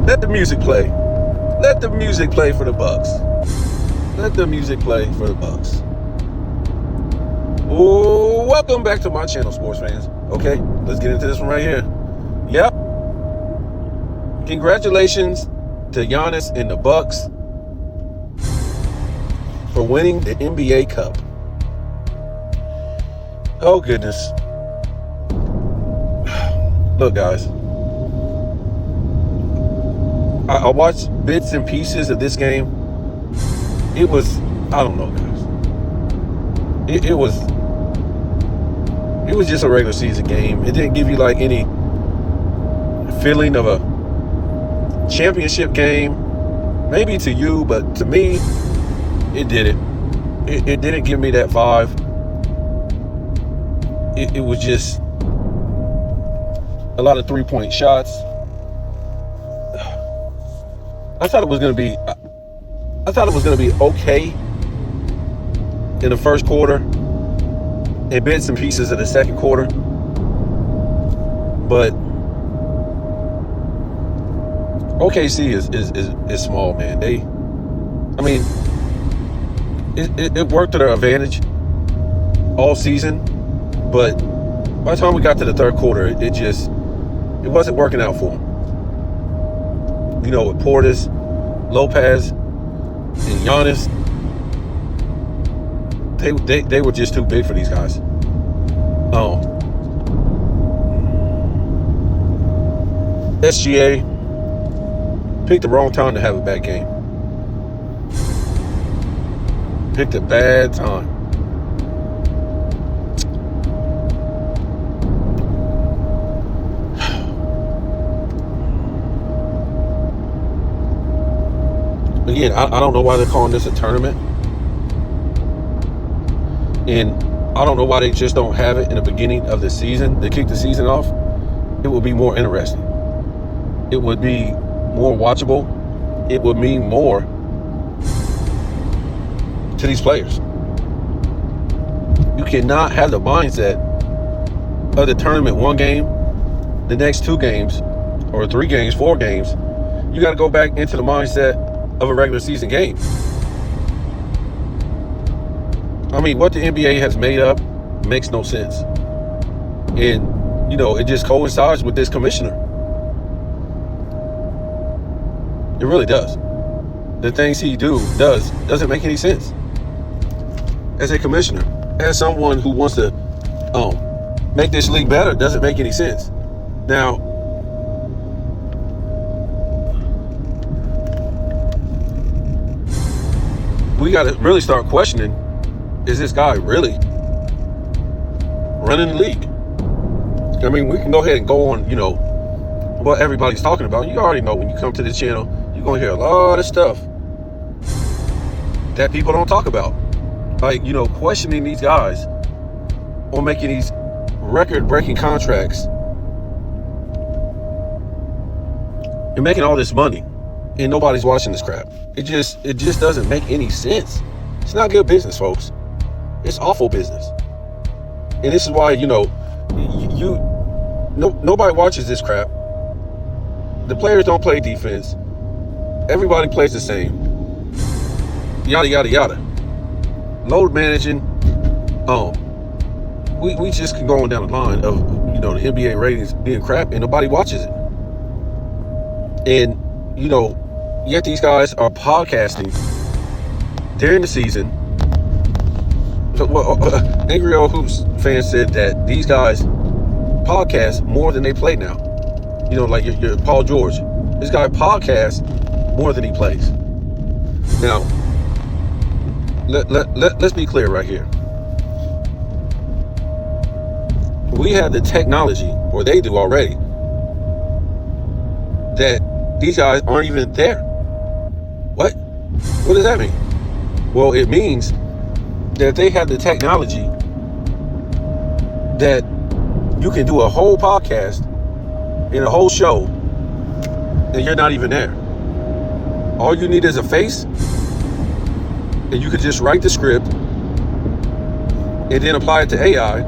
Let the music play. Let the music play for the Bucks. Let the music play for the Bucks. Oh, welcome back to my channel, sports fans. Okay, let's get into this one right here. Yep. Congratulations to Giannis and the Bucks for winning the NBA Cup. Oh, goodness. Look, guys. I watched bits and pieces of this game. It was, I don't know, guys. It was just a regular season game. It didn't give you like any feeling of a championship game. Maybe to you, but to me, it didn't. It didn't give me that vibe. It was just a lot of three-point shots. I thought it was going to be okay in the first quarter and bits and pieces of the second quarter. But OKC is small, man. It worked to their advantage all season, but by the time we got to the third quarter, it wasn't working out for them. You know, with Portis, Lopez, and Giannis, they were just too big for these guys. SGA picked the wrong time to have a bad game. Picked a bad time. Again, I don't know why they're calling this a tournament. And I don't know why they just don't have it in the beginning of the season. They kick the season off. It would be more interesting. It would be more watchable. It would mean more to these players. You cannot have the mindset of the tournament one game, the next 2 games, or 3 games, 4 games. You got to go back into the mindset of a regular season game. I mean, what the NBA has made up makes no sense. And, you know, it just coincides with this commissioner. It really does. The things he doesn't make any sense. As a commissioner, as someone who wants to make this league better, doesn't make any sense. Now, we got to really start questioning, is this guy really running the league? I mean, we can go ahead and go on, you know, what everybody's talking about. You already know when you come to the channel, you're going to hear a lot of stuff that people don't talk about. Like, you know, questioning these guys or making these record-breaking contracts and making all this money. And nobody's watching this crap. It just doesn't make any sense. It's not good business, folks. It's awful business. And this is why, you know, nobody watches this crap. The players don't play defense. Everybody plays the same. Yada, yada, yada. Load managing. We just can go on down the line of, you know, the NBA ratings being crap and nobody watches it. And, you know, yet these guys are podcasting during the season. Angry Old Hoops fan said that these guys podcast more than they play now. You know, like your Paul George. This guy podcasts more than he plays. Now, let's be clear right here. We have the technology, or they do already, that these guys aren't even there. What? What does that mean? Well, it means that they have the technology that you can do a whole podcast and a whole show and you're not even there. All you need is a face, and you could just write the script and then apply it to AI,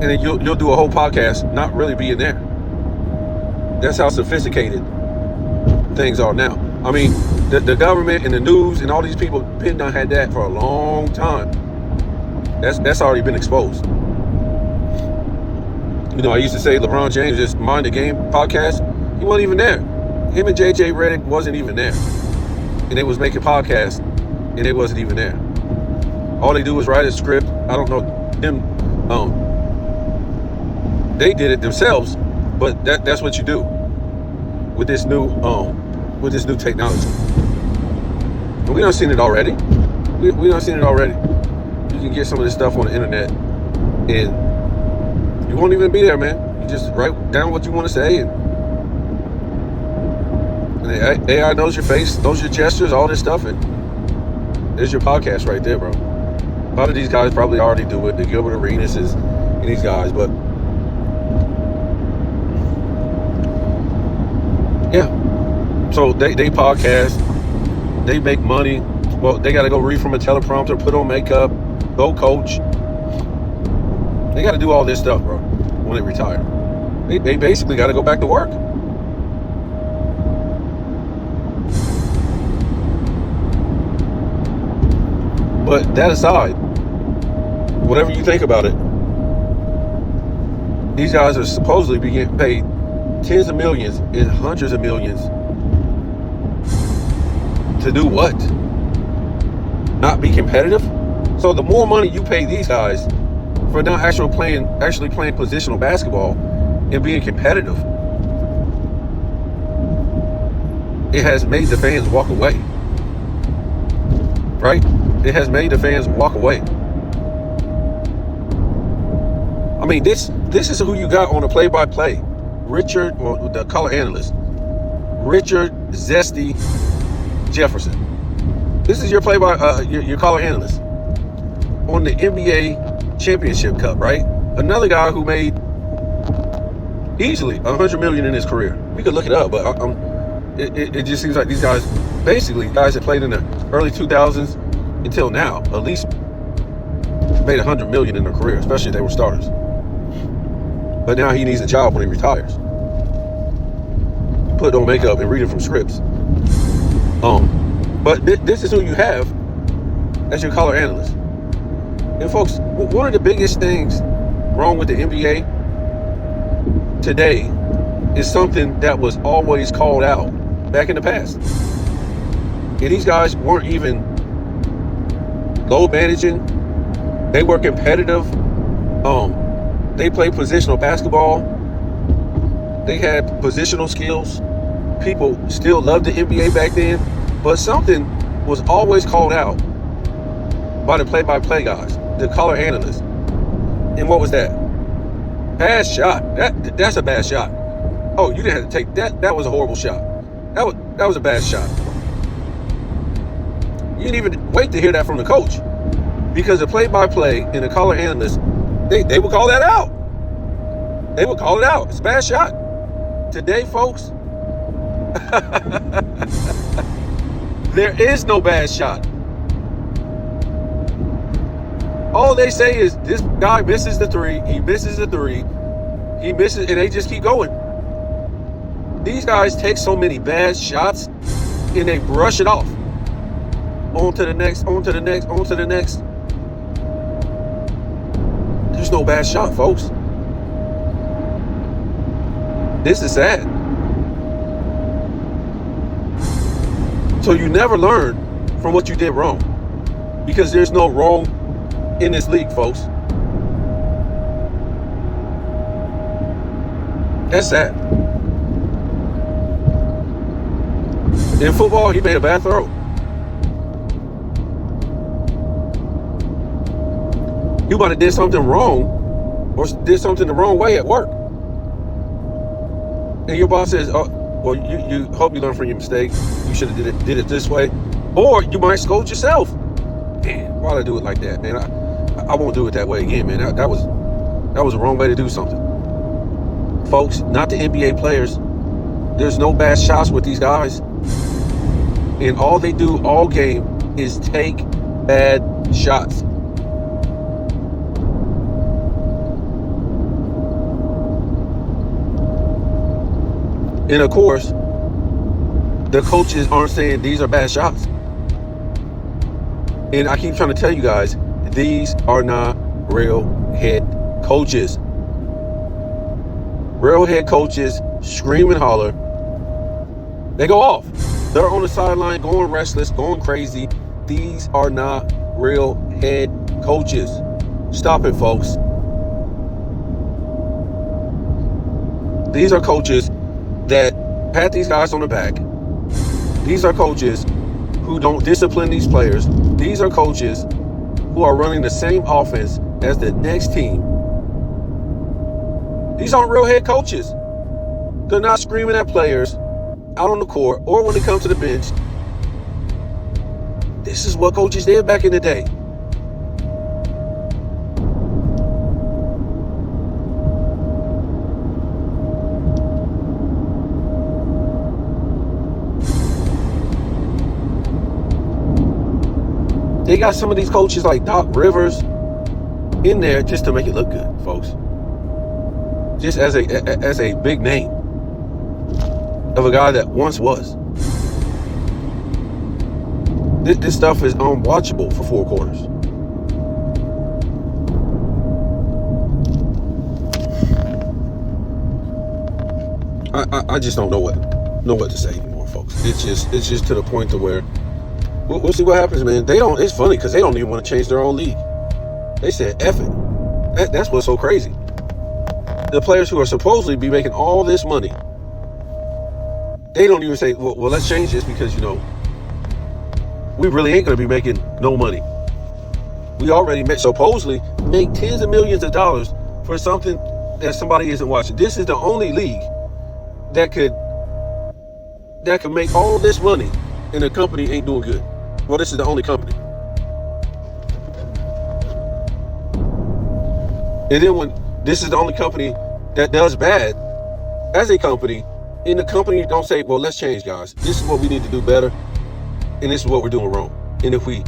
and then you'll do a whole podcast not really being there. That's how sophisticated things are now. I mean, the government and the news and all these people been done had that for a long time. That's already been exposed. You know, I used to say LeBron James just Mind the Game podcast. He wasn't even there. Him and JJ Redick wasn't even there. And they was making podcasts and they wasn't even there. All they do is write a script. I don't know them. They did it themselves, but that's what you do with this new technology. And we done seen it already. We done seen it already. You can get some of this stuff on the internet, and you won't even be there, man. You just write down what you want to say, and the AI knows your face, knows your gestures, all this stuff, and there's your podcast right there, bro. A lot of these guys probably already do it. The Gilbert Arenas and these guys, but yeah. So they podcast, they make money. Well, they got to go read from a teleprompter, put on makeup, go coach. They got to do all this stuff, bro, when they retire. They basically got to go back to work. But that aside, whatever you think about it, these guys are supposedly be getting paid tens of millions and hundreds of millions to do what? Not be competitive? So the more money you pay these guys for not actually playing positional basketball and being competitive, it has made the fans walk away. Right? It has made the fans walk away. I mean, this is who you got on the play-by-play. Richard, or the color analyst, Richard Zesty Jefferson. This is your your color analyst on the NBA Championship Cup, right? Another guy who made easily $100 million in his career. We could look it up, but it just seems like these guys, basically guys that played in the early 2000s until now, at least made $100 million in their career, especially if they were starters. But now he needs a job when he retires. Put on makeup and reading from scripts. But this is who you have as your color analyst. And folks, one of the biggest things wrong with the NBA today is something that was always called out back in the past. And these guys weren't even load managing. They were competitive. They played positional basketball. They had positional skills. People still loved the NBA back then, but something was always called out by the play-by-play guys, the color analysts. And what was that? Bad shot. That's a bad shot. Oh, you didn't have to take that. That was a horrible shot. That was a bad shot. You didn't even wait to hear that from the coach, because the play-by-play and the color analysts, they would call that out. They would call it out. It's a bad shot. Today, folks, there is no bad shot. All they say is this guy misses the three, he misses the three, he misses, and they just keep going. These guys take so many bad shots and they brush it off. On to the next, on to the next, on to the next. There's no bad shot, folks. This is sad. So you never learn from what you did wrong, because there's no wrong in this league, folks. That's sad. In football, he made a bad throw. You might have did something wrong or did something the wrong way at work. And your boss says, oh, well, you hope you learn from your mistake. You should have did it this way. Or you might scold yourself. Man, why did I do it like that, man? I won't do it that way again, man. That was the wrong way to do something. Folks, not the NBA players. There's no bad shots with these guys. And all they do all game is take bad shots. And of course, the coaches aren't saying these are bad shots. And I keep trying to tell you guys, these are not real head coaches. Real head coaches scream and holler. They go off. They're on the sideline going restless, going crazy. These are not real head coaches. Stop it, folks. These are coaches that pat these guys on the back. These are coaches who don't discipline these players. These are coaches who are running the same offense as the next team. These aren't real head coaches. They're not screaming at players out on the court or when they come to the bench. This is what coaches did back in the day. They got some of these coaches like Doc Rivers in there just to make it look good, folks. Just as a big name of a guy that once was. This stuff is unwatchable for 4 quarters. I just don't know what to say anymore, folks. It's just to the point to where we'll see what happens, man. It's funny because they don't even want to change their own league. They said F it. That's what's so crazy. The players who are supposedly be making all this money, they don't even say, well, let's change this because, we really ain't going to be making no money. We already supposedly make tens of millions of dollars for something that somebody isn't watching. This is the only league that could make all this money and the company ain't doing good. Well, this is the only company. And then when this is the only company that does bad as a company, and the company don't say, well, let's change, guys. This is what we need to do better, and this is what we're doing wrong. And if we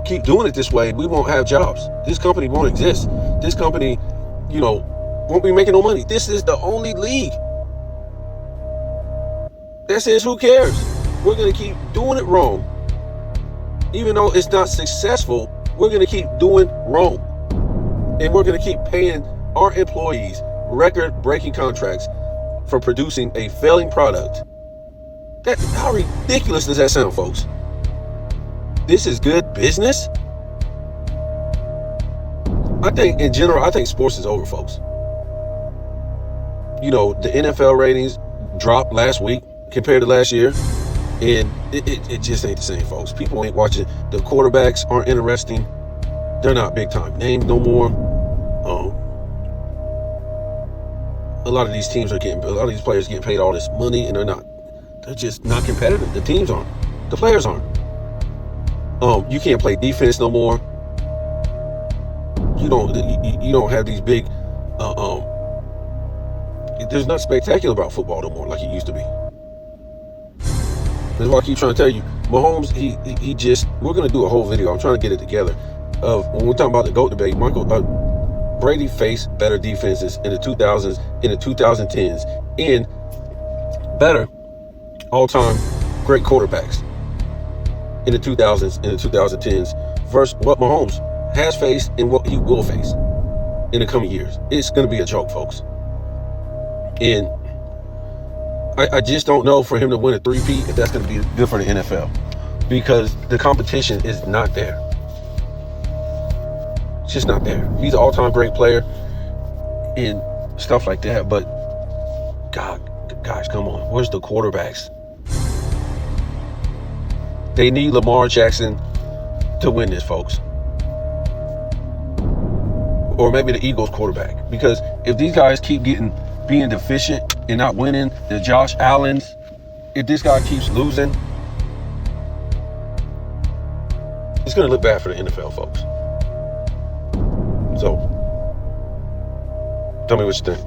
keep doing it this way, we won't have jobs. This company won't exist. This company, won't be making no money. This is the only league that says, who cares? We're going to keep doing it wrong. Even though it's not successful, we're going to keep doing wrong. And we're going to keep paying our employees record-breaking contracts for producing a failing product. How ridiculous does that sound, folks? This is good business? In general, I think sports is over, folks. The NFL ratings dropped last week compared to last year. And it just ain't the same, folks. People ain't watching. The quarterbacks aren't interesting. They're not big time names no more. A lot of these players getting paid all this money, and they're just not competitive. The teams aren't. The players aren't. You can't play defense no more. You don't have these big. There's nothing spectacular about football no more like it used to be. That's why I keep trying to tell you, Mahomes, we're going to do a whole video. I'm trying to get it together of when we're talking about the GOAT debate. Brady faced better defenses in the 2000s, in the 2010s, and better all-time great quarterbacks in the 2000s, in the 2010s, versus what Mahomes has faced and what he will face in the coming years. It's going to be a joke, folks. And I just don't know for him to win a 3-peat if that's going to be good for the NFL, because the competition is not there. It's just not there. He's an all-time great player and stuff like that, but guys, come on. Where's the quarterbacks? They need Lamar Jackson to win this, folks. Or maybe the Eagles quarterback, because if these guys keep being deficient and not winning, the Josh Allens, if this guy keeps losing, it's going to look bad for the NFL, folks. So, tell me what you think.